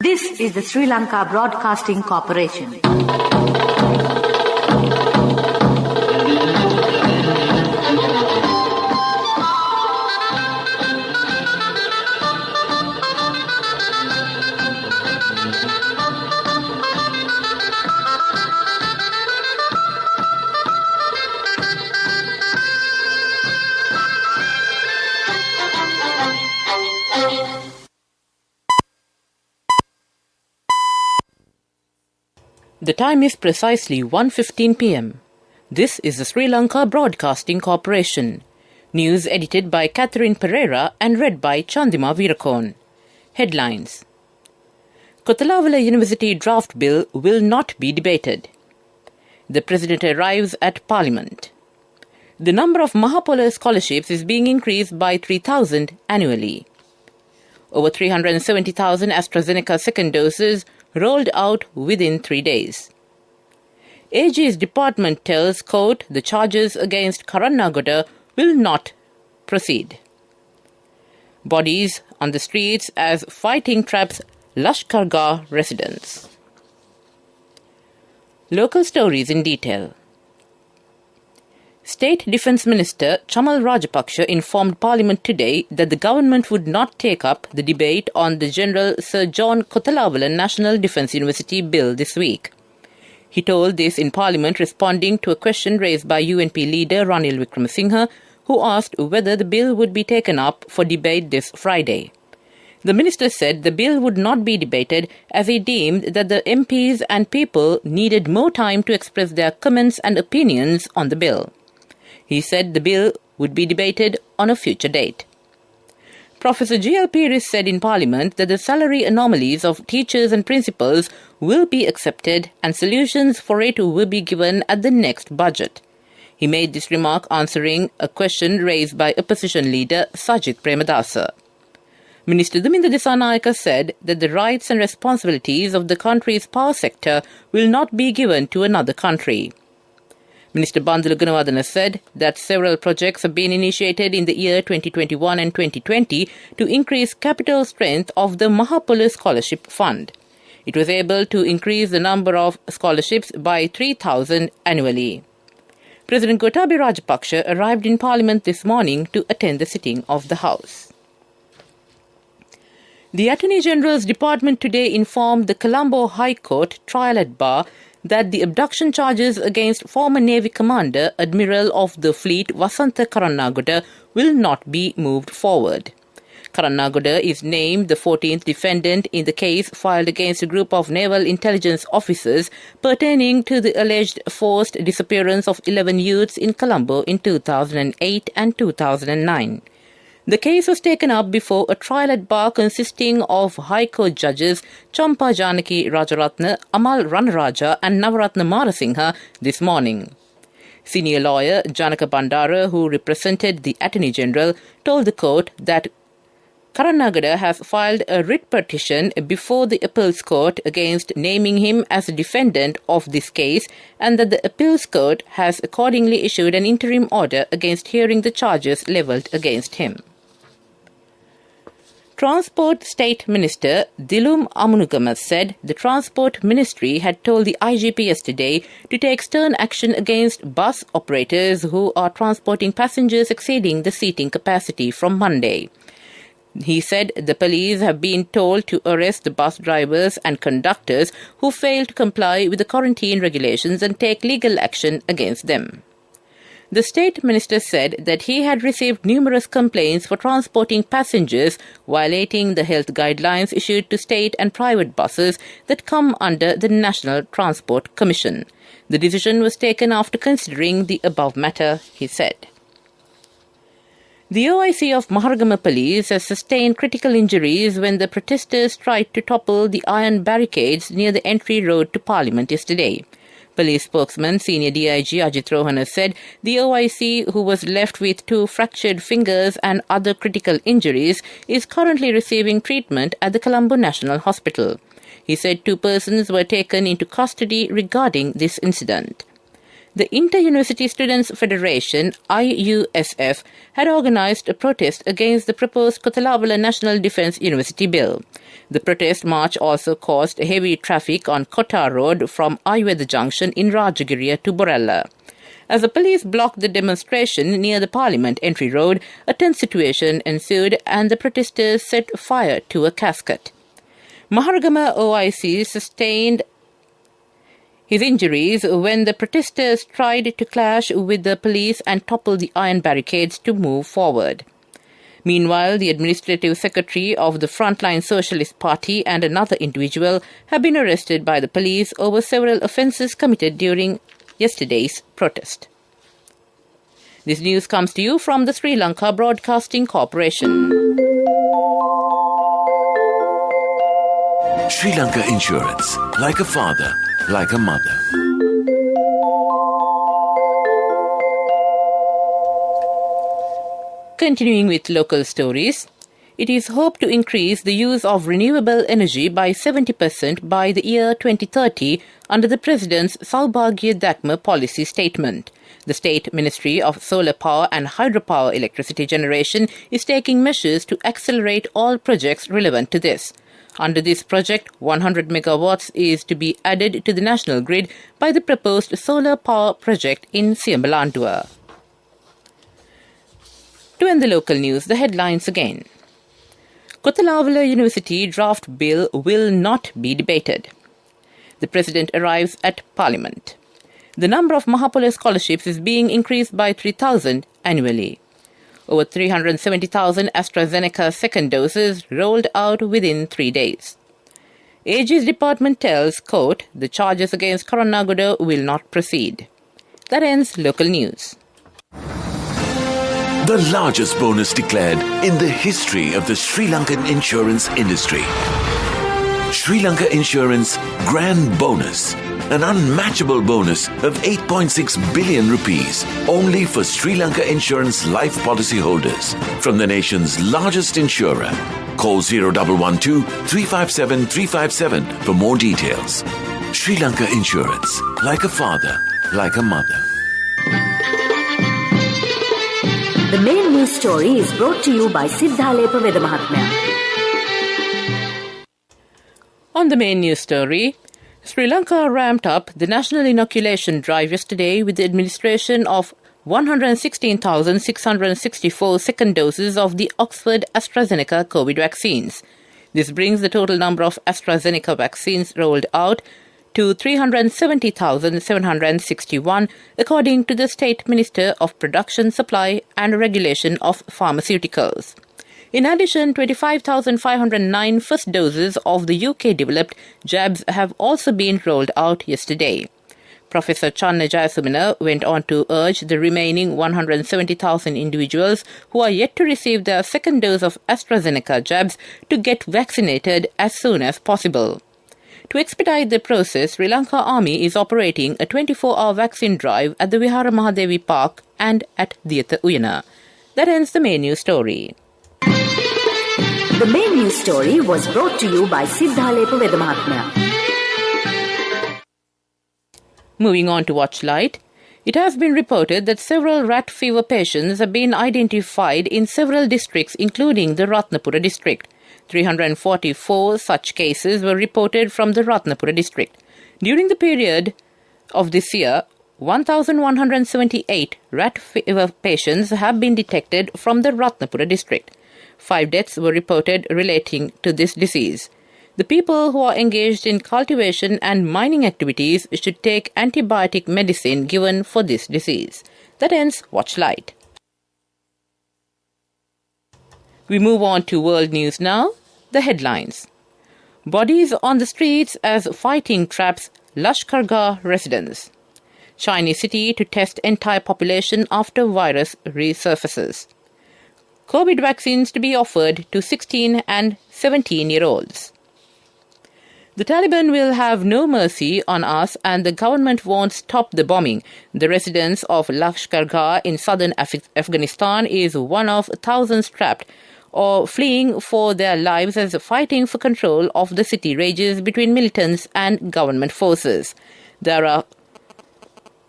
This is the Sri Lanka Broadcasting Corporation. The time is precisely 1:15 p.m. This is the Sri Lanka Broadcasting Corporation. News edited by Catherine Pereira and read by Chandima Veerakorn. Headlines. Kothalawala University draft bill will not be debated. The President arrives at Parliament. The number of Mahapola scholarships is being increased by 3,000 annually. Over 370,000 AstraZeneca second doses rolled out within 3 days. AUG's department tells court the charges against Karannagoda will not proceed. Bodies on the streets as fighting traps Lashkargah residents. Local stories in detail. State Defence Minister Chamal Rajapaksa informed Parliament today that the government would not take up the debate on the General Sir John Kothalawala National Defence University Bill this week. He told this in Parliament responding to a question raised by UNP leader Ranil Wickremesinghe, who asked whether the bill would be taken up for debate this Friday. The minister said the bill would not be debated as he deemed that the MPs and people needed more time to express their comments and opinions on the bill. He said the bill would be debated on a future date. Professor G.L. Pieris said in Parliament that the salary anomalies of teachers and principals will be accepted and solutions for it will be given at the next budget. He made this remark answering a question raised by opposition leader Sajith Premadasa. Minister Daminda Disanayake said that the rights and responsibilities of the country's power sector will not be given to another country. Minister Bandula Gunawadana said that several projects have been initiated in the year 2021 and 2020 to increase capital strength of the Mahapola Scholarship Fund. It was able to increase the number of scholarships by 3,000 annually. President Gotabaya Rajapaksa arrived in Parliament this morning to attend the sitting of the House. The Attorney General's Department today informed the Colombo High Court trial at bar that the abduction charges against former Navy Commander Admiral of the Fleet Wasantha Karannagoda will not be moved forward. Karannagoda is named the 14th defendant in the case filed against a group of naval intelligence officers pertaining to the alleged forced disappearance of 11 youths in Colombo in 2008 and 2009. The case was taken up before a trial at bar consisting of High Court judges Champa Janaki Rajaratna, Amal Ranaraja and Navaratna Marasinghe this morning. Senior lawyer Janaka Bandara, who represented the Attorney General, told the court that Karannagoda has filed a writ petition before the appeals court against naming him as a defendant of this case and that the appeals court has accordingly issued an interim order against hearing the charges levelled against him. Transport State Minister Dilum Amunugama said the Transport Ministry had told the IGP yesterday to take stern action against bus operators who are transporting passengers exceeding the seating capacity from Monday. He said the police have been told to arrest the bus drivers and conductors who fail to comply with the quarantine regulations and take legal action against them. The State Minister said that he had received numerous complaints for transporting passengers violating the health guidelines issued to state and private buses that come under the National Transport Commission. The decision was taken after considering the above matter, he said. The OIC of Maharagama Police has sustained critical injuries when the protesters tried to topple the iron barricades near the entry road to Parliament yesterday. Police spokesman Senior DIG Ajit Rohana said the OIC, who was left with 2 fractured fingers and other critical injuries, is currently receiving treatment at the Colombo National Hospital. He said 2 persons were taken into custody regarding this incident. The Inter-University Students' Federation, IUSF, had organized a protest against the proposed Kothalawala National Defence University Bill. The protest march also caused heavy traffic on Kota Road from Ayurveda Junction in Rajagiriya to Borella. As the police blocked the demonstration near the Parliament Entry Road, a tense situation ensued and the protesters set fire to a casket. Maharagama OIC sustained his injuries when the protesters tried to clash with the police and topple the iron barricades to move forward. Meanwhile, the administrative secretary of the Frontline Socialist Party and another individual have been arrested by the police over several offences committed during yesterday's protest. This news comes to you from the Sri Lanka Broadcasting Corporation. Sri Lanka Insurance, like a father, like a mother. Continuing with local stories, it is hoped to increase the use of renewable energy by 70% by the year 2030 under the President's Saubhagya Dakma policy statement. The State Ministry of Solar Power and Hydropower Electricity Generation is taking measures to accelerate all projects relevant to this. Under this project, 100 megawatts is to be added to the national grid by the proposed solar power project in Siambalandua. To end the local news, the headlines again. Kothalawala University draft bill will not be debated. The President arrives at Parliament. The number of Mahapolo scholarships is being increased by 3,000 annually. Over 370,000 AstraZeneca second doses rolled out within 3 days. AUG's department tells, quote, the charges against Karunagoda will not proceed. That ends local news. The largest bonus declared in the history of the Sri Lankan insurance industry. Sri Lanka Insurance Grand Bonus. An unmatchable bonus of 8.6 billion rupees only for Sri Lanka Insurance life policy holders from the nation's largest insurer. Call 0112 357 357 for more details. Sri Lanka Insurance, like a father, like a mother. The main news story is brought to you by Siddhalepa Vedamahatmya. On the main news story, Sri Lanka ramped up the national inoculation drive yesterday with the administration of 116,664 second doses of the Oxford AstraZeneca COVID vaccines. This brings the total number of AstraZeneca vaccines rolled out to 370,761, according to the State Minister of Production, Supply and Regulation of Pharmaceuticals. In addition, 25,509 first doses of the UK-developed jabs have also been rolled out yesterday. Professor Channa Jayasumana went on to urge the remaining 170,000 individuals who are yet to receive their second dose of AstraZeneca jabs to get vaccinated as soon as possible. To expedite the process, Sri Lanka Army is operating a 24-hour vaccine drive at the Vihara Mahadevi Park and at Diyatha Uyana. That ends the main news story. The main news story was brought to you by Siddhalepa Vedamahatmya. Moving on to Watchlight, it has been reported that several rat fever patients have been identified in several districts, including the Ratnapura district. 344 such cases were reported from the Ratnapura district. During the period of this year, 1,178 rat fever patients have been detected from the Ratnapura district. 5 deaths were reported relating to this disease. The people who are engaged in cultivation and mining activities should take antibiotic medicine given for this disease. That ends Watchlight. We move on to world news now. The headlines. Bodies on the streets as fighting traps Lashkargah residents. Chinese city to test entire population after virus resurfaces. COVID vaccines to be offered to 16 and 17-year-olds. The Taliban will have no mercy on us and the government won't stop the bombing. The residents of Lashkargah in southern Afghanistan is one of thousands trapped or fleeing for their lives as fighting for control of the city rages between militants and government forces. There are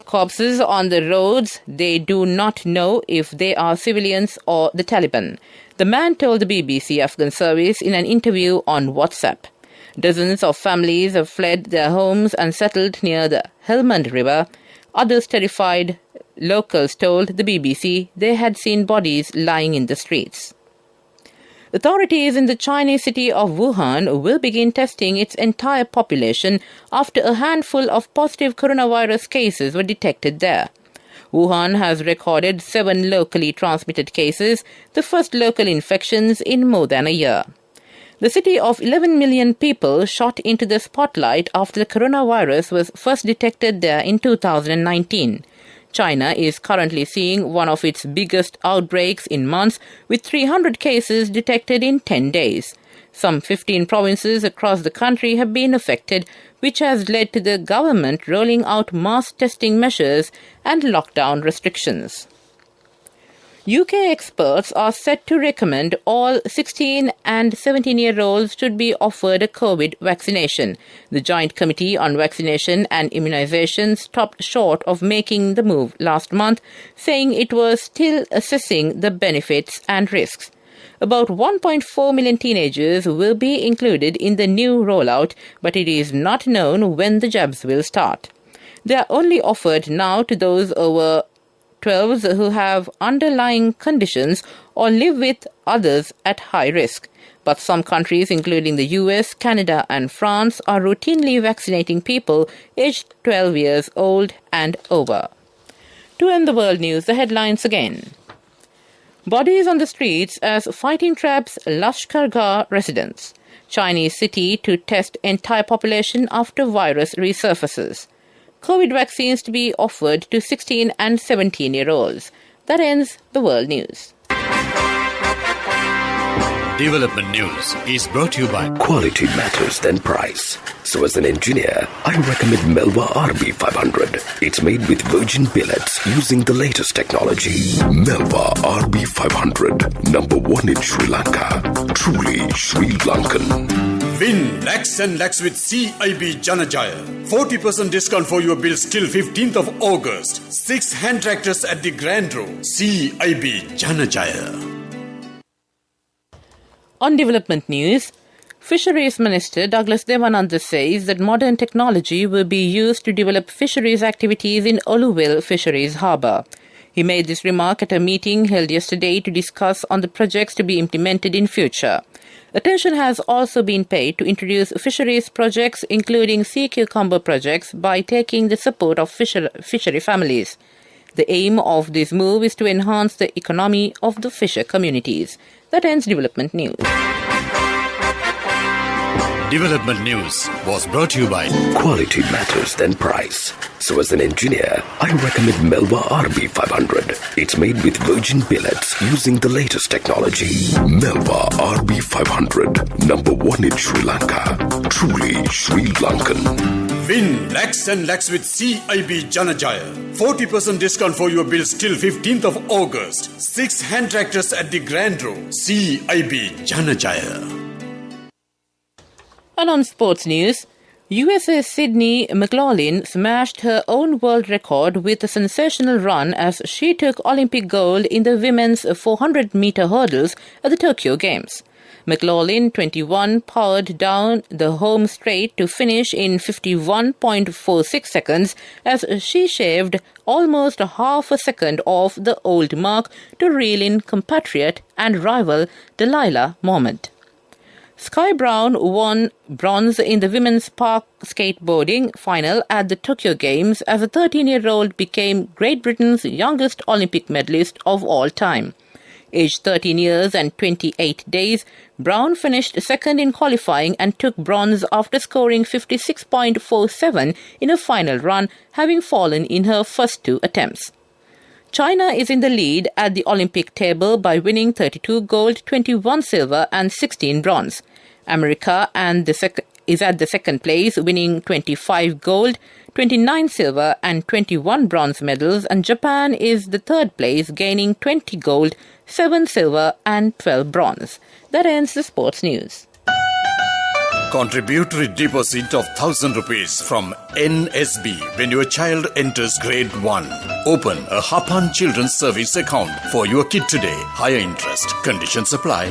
Corpses on the roads, they do not know if they are civilians or the Taliban. The man told the BBC Afghan service in an interview on WhatsApp. Dozens of families have fled their homes and settled near the Helmand River. Others, terrified locals, told the BBC they had seen bodies lying in the streets. Authorities in the Chinese city of Wuhan will begin testing its entire population after a handful of positive coronavirus cases were detected there. Wuhan has recorded 7 locally transmitted cases, the first local infections in more than a year. The city of 11 million people shot into the spotlight after the coronavirus was first detected there in 2019. China is currently seeing one of its biggest outbreaks in months, with 300 cases detected in 10 days. Some 15 provinces across the country have been affected, which has led to the government rolling out mass testing measures and lockdown restrictions. UK experts are set to recommend all 16 and 17-year-olds should be offered a COVID vaccination. The Joint Committee on Vaccination and Immunisation stopped short of making the move last month, saying it was still assessing the benefits and risks. About 1.4 million teenagers will be included in the new rollout, but it is not known when the jabs will start. They are only offered now to those over 12s who have underlying conditions or live with others at high risk. But some countries, including the US, Canada and France, are routinely vaccinating people aged 12 years old and over. To end the world news, the headlines again. Bodies on the streets as fighting traps Lashkar-Gah residents. Chinese city to test entire population after virus resurfaces. COVID vaccines to be offered to 16 and 17-year-olds. That ends the world news. Development News is brought to you by Quality matters than price. So as an engineer, I recommend Melva RB500. It's made with virgin billets using the latest technology. Melva RB500, number 1 in Sri Lanka. Truly Sri Lankan. Win lakhs and lakhs with CIB Janajaya. 40% discount for your bills till 15th of August. 6 hand tractors at the Grand Row. CIB Janajaya. On development news, Fisheries Minister Douglas Devananda says that modern technology will be used to develop fisheries activities in Oluville Fisheries Harbour. He made this remark at a meeting held yesterday to discuss on the projects to be implemented in future. Attention has also been paid to introduce fisheries projects, including sea cucumber projects, by taking the support of fishery families. The aim of this move is to enhance the economy of the fisher communities. That ends development news. Development News was brought to you by Quality matters than price. So as an engineer, I recommend Melva RB500. It's made with virgin billets using the latest technology. Melva RB500, number 1 in Sri Lanka. Truly Sri Lankan. Win lakhs and lakhs with CIB Janajaya. 40% discount for your bills till 15th of August. 6 hand tractors at the Grand Row. CIB Janajaya. And on sports news, USA Sydney McLaughlin smashed her own world record with a sensational run as she took Olympic gold in the women's 400-meter hurdles at the Tokyo Games. McLaughlin, 21, powered down the home straight to finish in 51.46 seconds as she shaved almost half a second off the old mark to reel in compatriot and rival Delilah Mohammed. Sky Brown won bronze in the women's park skateboarding final at the Tokyo Games as a 13-year-old became Great Britain's youngest Olympic medalist of all time. Aged 13 years and 28 days, Brown finished second in qualifying and took bronze after scoring 56.47 in a final run, having fallen in her first 2 attempts. China is in the lead at the Olympic table by winning 32 gold, 21 silver and 16 bronze. America is at the second place, winning 25 gold, 29 silver and 21 bronze medals, and Japan is the third place, gaining 20 gold, 7 silver and 12 bronze. That ends the sports news. Contributory deposit of 1,000 rupees from NSB when your child enters grade 1. Open a Hapan Children's Service account for your kid today. Higher interest. Conditions apply.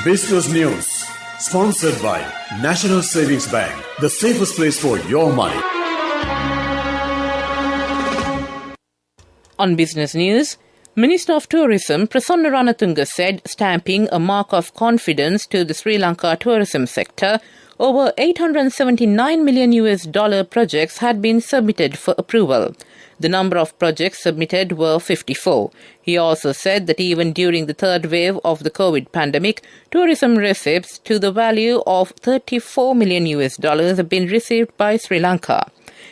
Business News. Sponsored by National Savings Bank. The safest place for your money. On business news, Minister of Tourism Prasanna Ranatunga said stamping a mark of confidence to the Sri Lanka tourism sector, over $879 million projects had been submitted for approval. The number of projects submitted were 54. He also said that even during the third wave of the COVID pandemic, tourism receipts to the value of $34 million have been received by Sri Lanka.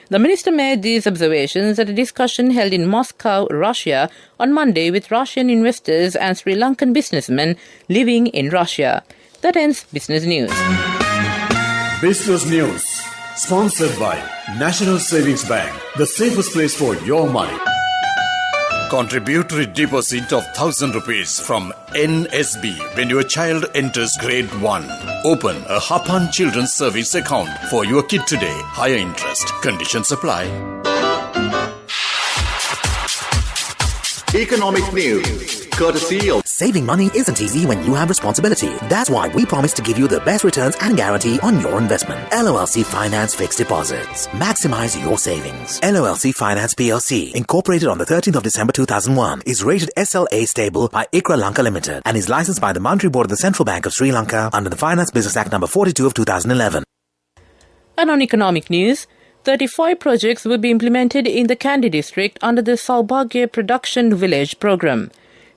The minister made these observations at a discussion held in Moscow, Russia, on Monday with Russian investors and Sri Lankan businessmen living in Russia. That ends Business News. Business News. Sponsored by National Savings Bank. The safest place for your money. Contributory deposit of 1,000 rupees from NSB when your child enters grade 1. Open a Hapan Children's Service account for your kid today. Higher interest. Conditions apply. Economic news, courtesy of... Saving money isn't easy when you have responsibility. That's why we promise to give you the best returns and guarantee on your investment. LOLC Finance Fixed Deposits. Maximize your savings. LOLC Finance PLC, incorporated on the 13th of December 2001, is rated SLA stable by ICRA Lanka Limited and is licensed by the Monetary Board of the Central Bank of Sri Lanka under the Finance Business Act number 42 of 2011. And on economic news, 35 projects will be implemented in the Kandy district under the Saubhagya Production Village program.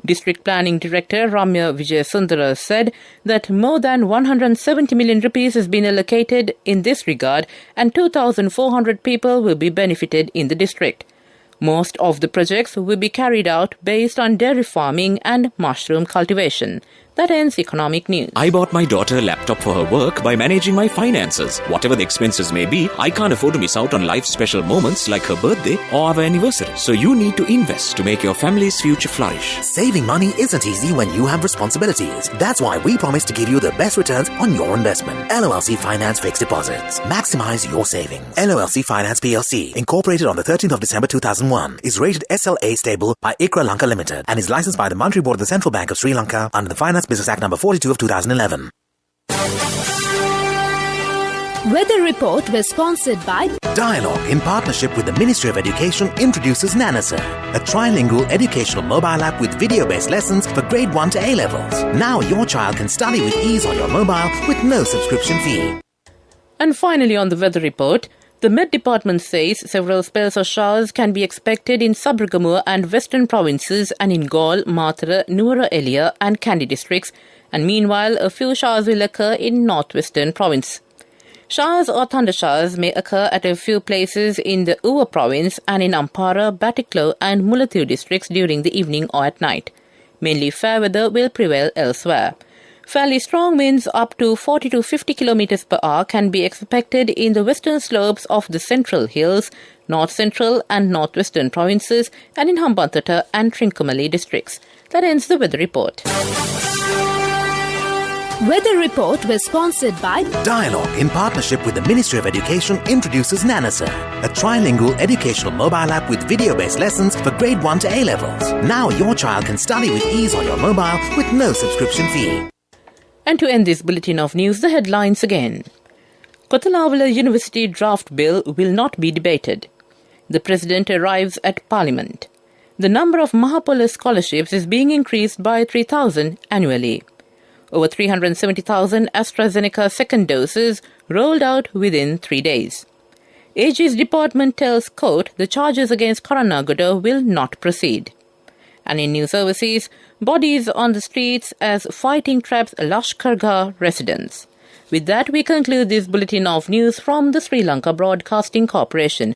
District Planning Director Ramya Vijayasundara said that more than 170 million rupees has been allocated in this regard and 2,400 people will be benefited in the district. Most of the projects will be carried out based on dairy farming and mushroom cultivation. That ends economic news. I bought my daughter a laptop for her work by managing my finances. Whatever the expenses may be, I can't afford to miss out on life's special moments like her birthday or our anniversary. So you need to invest to make your family's future flourish. Saving money isn't easy when you have responsibilities. That's why we promise to give you the best returns on your investment. LOLC Finance Fixed Deposits. Maximize your savings. LOLC Finance PLC, incorporated on the 13th of December 2001, is rated SLA stable by ICRA Lanka Limited and is licensed by the Monetary Board of the Central Bank of Sri Lanka under the Finance Business Act number 42 of 2011. Weather report was sponsored by Dialogue, in partnership with the Ministry of Education, introduces Nanasa, a trilingual educational mobile app with video-based lessons for grade 1 to A levels. Now your child can study with ease on your mobile with no subscription fee. And finally on the weather report, the Met Department says several spells of showers can be expected in Sabragamur and western provinces and in Galle, Mathura, Nuwara Eliya and Kandy districts, and meanwhile a few showers will occur in northwestern province. Showers or thunder showers may occur at a few places in the Uva province and in Ampara, Batiklo and Mullatiu districts during the evening or at night. Mainly fair weather will prevail elsewhere. Fairly strong winds up to 40 to 50 km per hour can be expected in the western slopes of the Central Hills, North Central and Northwestern provinces and in Hambantota and Trincomalee districts. That ends the weather report. Weather report was sponsored by Dialogue, in partnership with the Ministry of Education, introduces Nanasa, a trilingual educational mobile app with video-based lessons for grade 1 to A levels. Now your child can study with ease on your mobile with no subscription fee. And to end this bulletin of news, the headlines again. Kothalawala University draft bill will not be debated. The President arrives at Parliament. The number of Mahapola scholarships is being increased by 3,000 annually. Over 370,000 AstraZeneca second doses rolled out within 3 days. AG's department tells court the charges against Karanagoda will not proceed. And in news overseas, bodies on the streets as fighting traps Lashkar Gah residents. With that, we conclude this bulletin of news from the Sri Lanka Broadcasting Corporation.